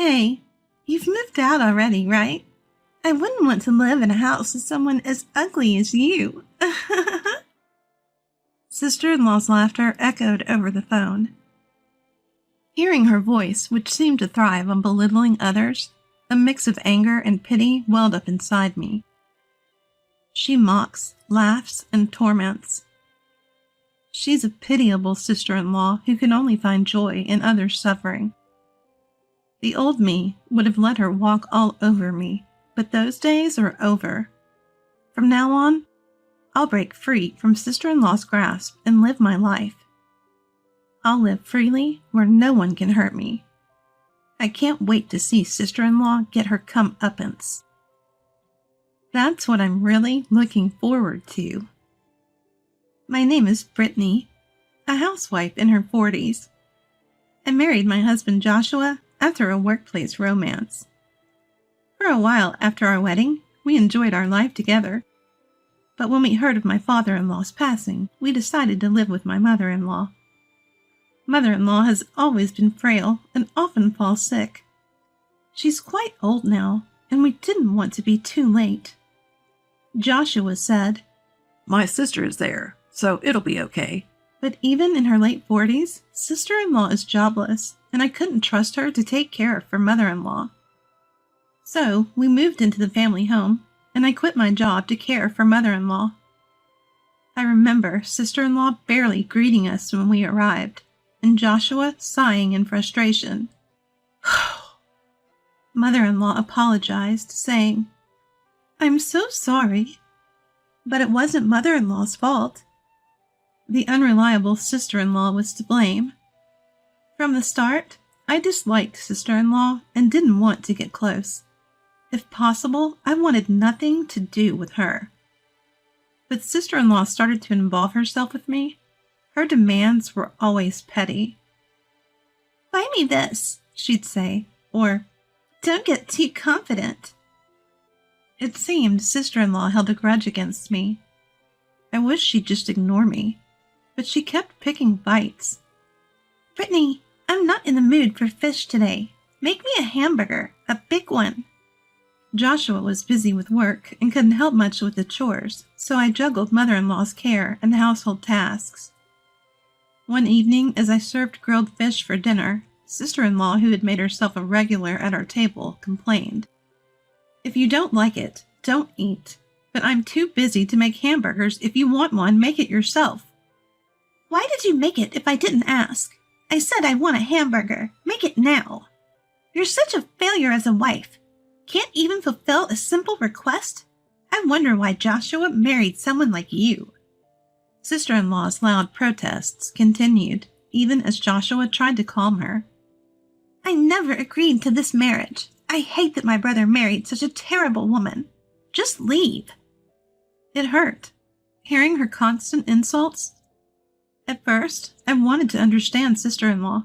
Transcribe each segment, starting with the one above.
Hey, you've moved out already, right? I wouldn't want to live in a house with someone as ugly as you. Sister-in-law's laughter echoed over the phone. Hearing her voice, which seemed to thrive on belittling others, a mix of anger and pity welled up inside me. She mocks, laughs, and torments. She's a pitiable sister-in-law who can only find joy in others' suffering. The old me would have let her walk all over me, but those days are over. From now on, I'll break free from sister-in-law's grasp and live my life. I'll live freely where no one can hurt me. I can't wait to see sister-in-law get her comeuppance. That's what I'm really looking forward to. My name is Brittany, a housewife in her 40s. I married my husband Joshua after a workplace romance. For a while after our wedding, we enjoyed our life together. But when we heard of my father-in-law's passing, we decided to live with my mother-in-law. Mother-in-law has always been frail and often falls sick. She's quite old now, and we didn't want to be too late. Joshua said, "My sister is there, so it'll be okay." But even in her late 40s, sister-in-law is jobless, and I couldn't trust her to take care of her mother-in-law. So we moved into the family home, and I quit my job to care for mother-in-law. I remember sister-in-law barely greeting us when we arrived, and Joshua sighing in frustration. Mother-in-law apologized, saying, "I'm so sorry." But it wasn't mother-in-law's fault. The unreliable sister-in-law was to blame. From the start, I disliked sister-in-law and didn't want to get close. If possible, I wanted nothing to do with her. But sister-in-law started to involve herself with me. Her demands were always petty. "Buy me this," she'd say, or, "Don't get too confident." It seemed sister-in-law held a grudge against me. I wished she'd just ignore me, but she kept picking fights. "Brittany, I'm not in the mood for fish today. Make me a hamburger, a big one." Joshua was busy with work and couldn't help much with the chores, so I juggled mother-in-law's care and household tasks. One evening, as I served grilled fish for dinner, sister-in-law, who had made herself a regular at our table, complained. "If you don't like it, don't eat. But I'm too busy to make hamburgers. If you want one, make it yourself." "Why did you make it if I didn't ask? I said I want a hamburger. Make it now. You're such a failure as a wife. Can't even fulfill a simple request? I wonder why Joshua married someone like you." Sister-in-law's loud protests continued, even as Joshua tried to calm her. "I never agreed to this marriage. I hate that my brother married such a terrible woman. Just leave." It hurt, hearing her constant insults. At first, I wanted to understand sister-in-law.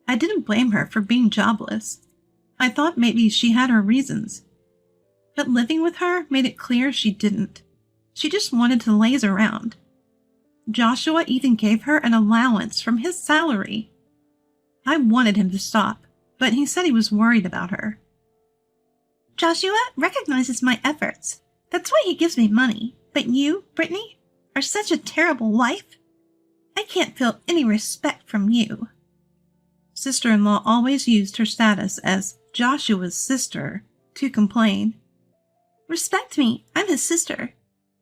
I didn't blame her for being jobless. I thought maybe she had her reasons. But living with her made it clear she didn't. She just wanted to laze around. Joshua even gave her an allowance from his salary. I wanted him to stop, but he said he was worried about her. "Joshua recognizes my efforts. That's why he gives me money. But you, Brittany, are such a terrible wife. I can't feel any respect from you." Sister-in-law always used her status as Joshua's sister to complain. "Respect me. I'm his sister.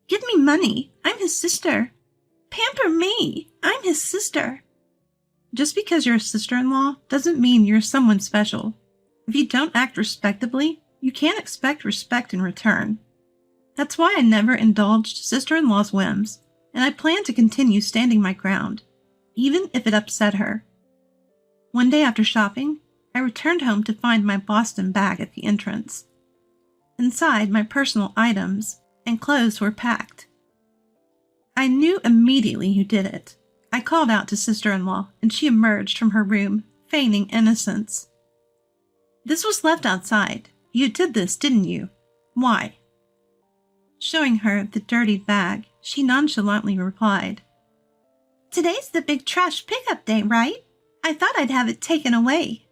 Give me money. I'm his sister. Pamper me. I'm his sister." Just because you're a sister-in-law doesn't mean you're someone special. If you don't act respectably, you can't expect respect in return. That's why I never indulged sister-in-law's whims, and I plan to continue standing my ground, even if it upset her. One day after shopping, I returned home to find my Boston bag at the entrance. Inside, my personal items and clothes were packed. I knew immediately who did it. I called out to sister-in-law, and she emerged from her room, feigning innocence. "This was left outside. You did this, didn't you? Why?" Showing her the dirty bag, she nonchalantly replied, "Today's the big trash pickup day, right? I thought I'd have it taken away."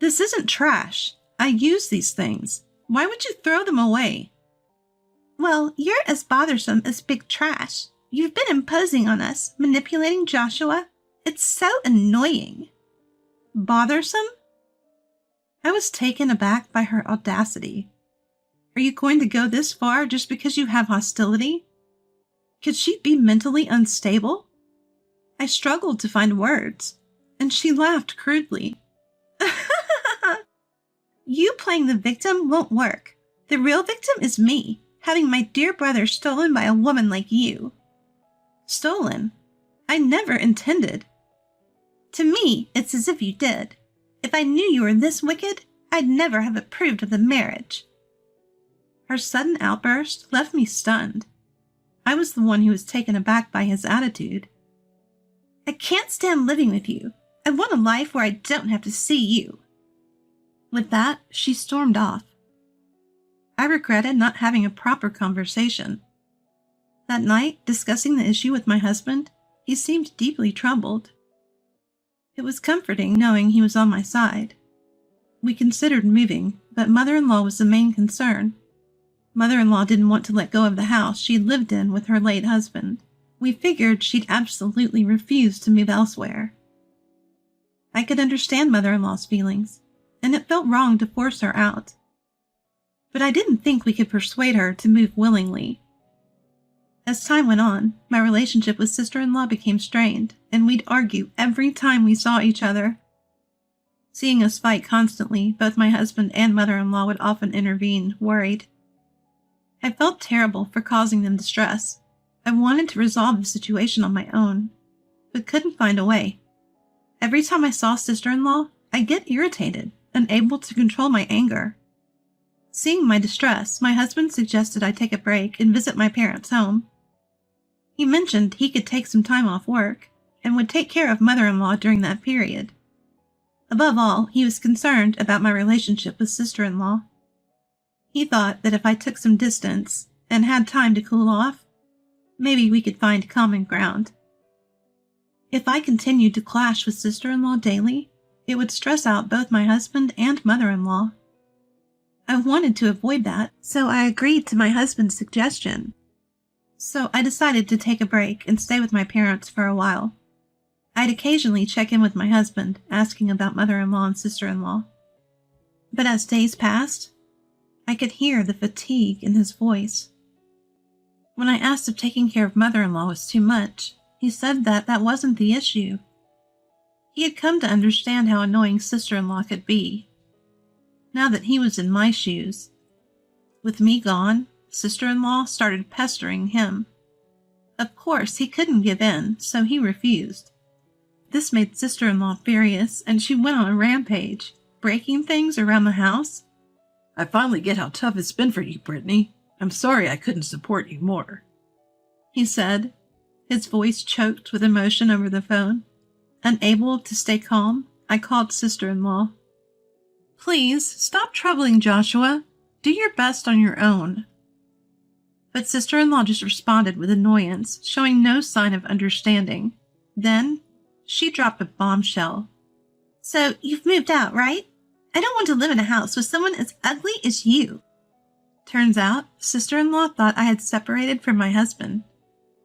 This isn't trash. I use these things. Why would you throw them away? Well, you're as bothersome as big trash. You've been imposing on us, manipulating Joshua. It's so annoying. Bothersome? I was taken aback by her audacity. Are you going to go this far just because you have hostility? Could she be mentally unstable? I struggled to find words, and she laughed crudely. You playing the victim won't work. The real victim is me, having my dear brother stolen by a woman like you. Stolen? I never intended. To me, it's as if you did. If I knew you were this wicked, I'd never have approved of the marriage. Her sudden outburst left me stunned. I was the one who was taken aback by his attitude. I can't stand living with you. I want a life where I don't have to see you. With that, she stormed off. I regretted not having a proper conversation. That night, discussing the issue with my husband, he seemed deeply troubled. It was comforting knowing he was on my side. We considered moving, but mother-in-law was the main concern. Mother-in-law didn't want to let go of the house she lived in with her late husband. We figured she'd absolutely refuse to move elsewhere. I could understand mother-in-law's feelings, and it felt wrong to force her out. But I didn't think we could persuade her to move willingly. As time went on, my relationship with sister-in-law became strained, and we'd argue every time we saw each other. Seeing us fight constantly, both my husband and mother-in-law would often intervene, worried. I felt terrible for causing them distress. I wanted to resolve the situation on my own, but couldn't find a way. Every time I saw sister-in-law, I'd get irritated, unable to control my anger. Seeing my distress, my husband suggested I take a break and visit my parents' home. He mentioned he could take some time off work and would take care of mother-in-law during that period. Above all, he was concerned about my relationship with sister-in-law. He thought that if I took some distance and had time to cool off, maybe we could find common ground. If I continued to clash with sister-in-law daily, it would stress out both my husband and mother-in-law. I wanted to avoid that, so I agreed to my husband's suggestion. So I decided to take a break and stay with my parents for a while. I'd occasionally check in with my husband, asking about mother-in-law and sister-in-law. But as days passed, I could hear the fatigue in his voice. When I asked if taking care of mother-in-law was too much, he said that wasn't the issue. He had come to understand how annoying sister-in-law could be. Now that he was in my shoes, with me gone, sister-in-law started pestering him. Of course, he couldn't give in, so he refused. This made sister-in-law furious, and she went on a rampage, breaking things around the house. I finally get how tough it's been for you, Brittany. I'm sorry I couldn't support you more, he said, his voice choked with emotion over the phone. Unable to stay calm, I called sister-in-law. Please, stop troubling Joshua. Do your best on your own. But sister-in-law just responded with annoyance, showing no sign of understanding. Then, she dropped a bombshell. So, you've moved out, right? I don't want to live in a house with someone as ugly as you. Turns out, sister-in-law thought I had separated from my husband,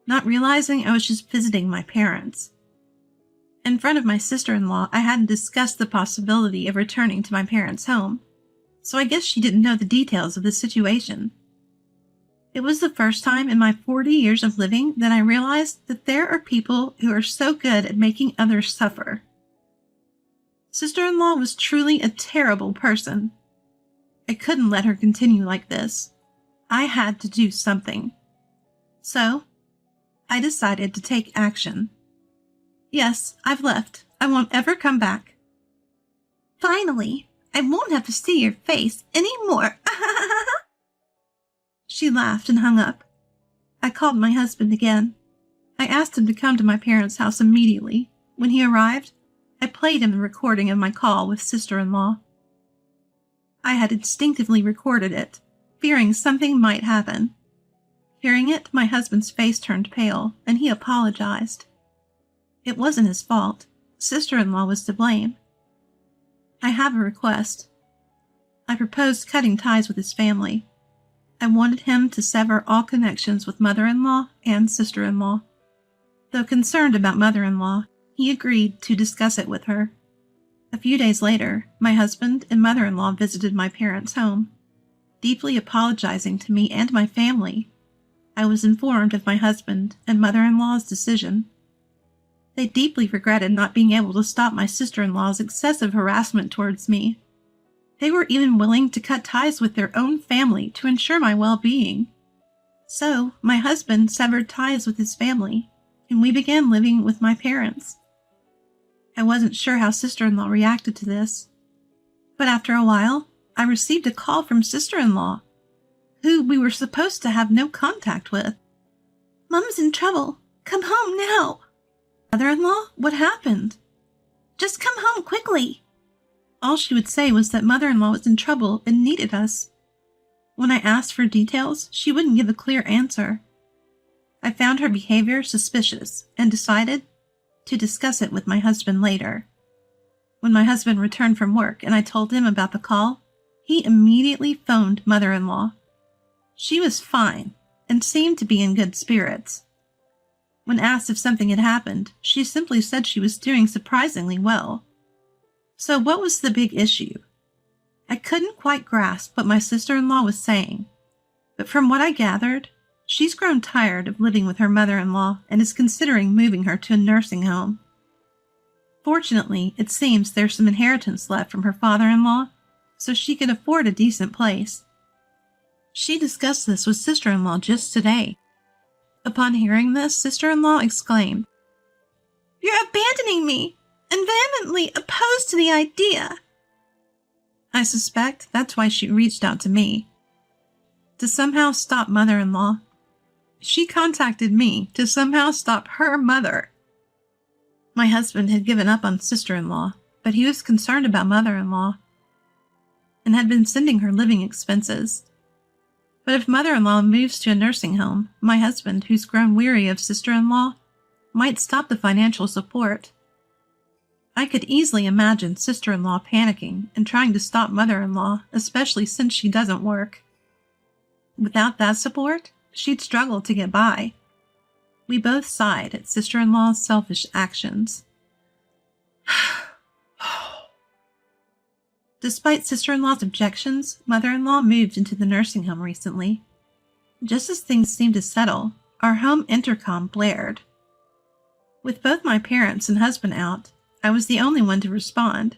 not realizing I was just visiting my parents. In front of my sister-in-law, I hadn't discussed the possibility of returning to my parents' home, so I guess she didn't know the details of the situation. It was the first time in my 40 years of living that I realized that there are people who are so good at making others suffer. Sister-in-law was truly a terrible person. I couldn't let her continue like this. I had to do something. So, I decided to take action. Yes, I've left. I won't ever come back. Finally, I won't have to see your face anymore. She laughed and hung up. I called my husband again. I asked him to come to my parents' house immediately. When he arrived, I played him the recording of my call with sister-in-law. I had instinctively recorded it, fearing something might happen. Hearing it, my husband's face turned pale, and he apologized. It wasn't his fault. Sister-in-law was to blame. I have a request. I proposed cutting ties with his family. I wanted him to sever all connections with mother-in-law and sister-in-law. Though concerned about mother-in-law, he agreed to discuss it with her. A few days later, my husband and mother-in-law visited my parents' home. Deeply apologizing to me and my family, I was informed of my husband and mother-in-law's decision. They deeply regretted not being able to stop my sister-in-law's excessive harassment towards me. They were even willing to cut ties with their own family to ensure my well-being. So, my husband severed ties with his family, and we began living with my parents. I wasn't sure how sister-in-law reacted to this, but after a while, I received a call from sister-in-law, who we were supposed to have no contact with. "Mom's in trouble. Come home now." "Mother-in-law, what happened?" "Just come home quickly." All she would say was that mother-in-law was in trouble and needed us. When I asked for details, she wouldn't give a clear answer. I found her behavior suspicious and decided to discuss it with my husband later. When my husband returned from work and I told him about the call, he immediately phoned mother-in-law. She was fine and seemed to be in good spirits. When asked if something had happened, she simply said she was doing surprisingly well. So what was the big issue? I couldn't quite grasp what my sister-in-law was saying, but from what I gathered, she's grown tired of living with her mother-in-law and is considering moving her to a nursing home. Fortunately, it seems there's some inheritance left from her father-in-law, so she could afford a decent place. She discussed this with sister-in-law just today. Upon hearing this, sister-in-law exclaimed, "You're abandoning me, and vehemently opposed to the idea." I suspect that's why she reached out to me. To somehow stop mother-in-law. She contacted me to somehow stop her mother. My husband had given up on sister-in-law, but he was concerned about mother-in-law and had been sending her living expenses. But if mother-in-law moves to a nursing home, my husband, who's grown weary of sister-in-law, might stop the financial support. I could easily imagine sister-in-law panicking and trying to stop mother-in-law, especially since she doesn't work. Without that support, she'd struggle to get by. We both sighed at sister-in-law's selfish actions. Despite sister-in-law's objections, mother-in-law moved into the nursing home recently. Just as things seemed to settle, our home intercom blared. With both my parents and husband out, I was the only one to respond.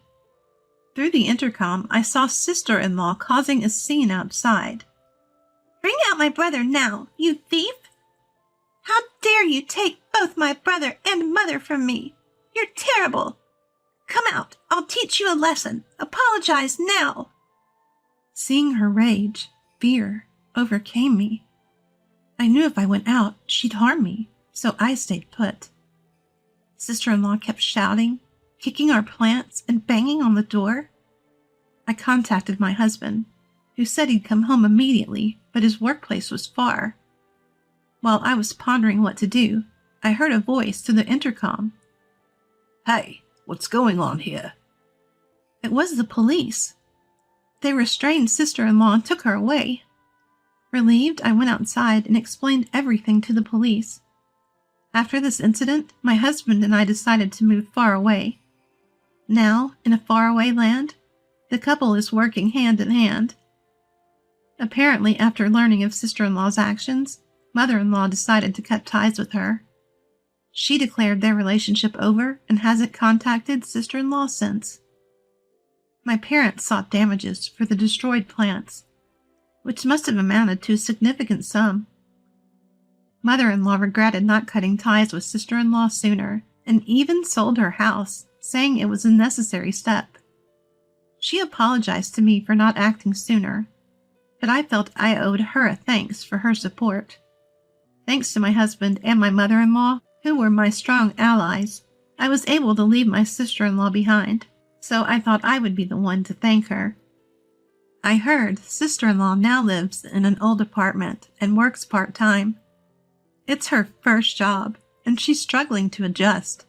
Through the intercom, I saw sister-in-law causing a scene outside. "Bring out my brother now, you thief! How dare you take both my brother and mother from me? You're terrible! Come out, I'll teach you a lesson. Apologize now." Seeing her rage, fear overcame me. I knew if I went out, she'd harm me, so I stayed put. Sister-in-law kept shouting, kicking our plants, and banging on the door. I contacted my husband, who said he'd come home immediately, but his workplace was far. While I was pondering what to do, I heard a voice through the intercom. "Hey, what's going on here?" It was the police. They restrained sister-in-law and took her away. Relieved, I went outside and explained everything to the police. After this incident, my husband and I decided to move far away. Now, in a faraway land, the couple is working hand in hand. Apparently, after learning of sister-in-law's actions, mother-in-law decided to cut ties with her. She declared their relationship over and hasn't contacted sister-in-law since. My parents sought damages for the destroyed plants, which must have amounted to a significant sum. Mother-in-law regretted not cutting ties with sister-in-law sooner and even sold her house, saying it was a necessary step. She apologized to me for not acting sooner, but I felt I owed her a thanks for her support. Thanks to my husband and my mother-in-law, who were my strong allies, I was able to leave my sister-in-law behind, so I thought I would be the one to thank her. I heard sister-in-law now lives in an old apartment and works part-time. It's her first job, and she's struggling to adjust.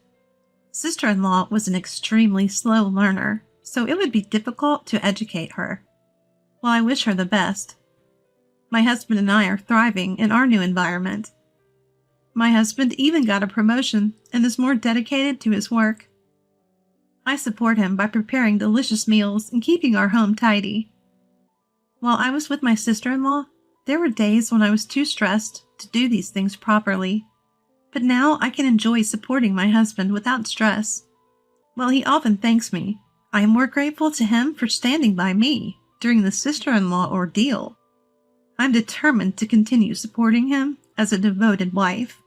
Sister-in-law was an extremely slow learner, so it would be difficult to educate her. Well, I wish her the best. My husband and I are thriving in our new environment. My husband even got a promotion and is more dedicated to his work. I support him by preparing delicious meals and keeping our home tidy. While I was with my sister-in-law, there were days when I was too stressed to do these things properly. But now I can enjoy supporting my husband without stress. While he often thanks me, I am more grateful to him for standing by me during the sister-in-law ordeal. I'm determined to continue supporting him as a devoted wife.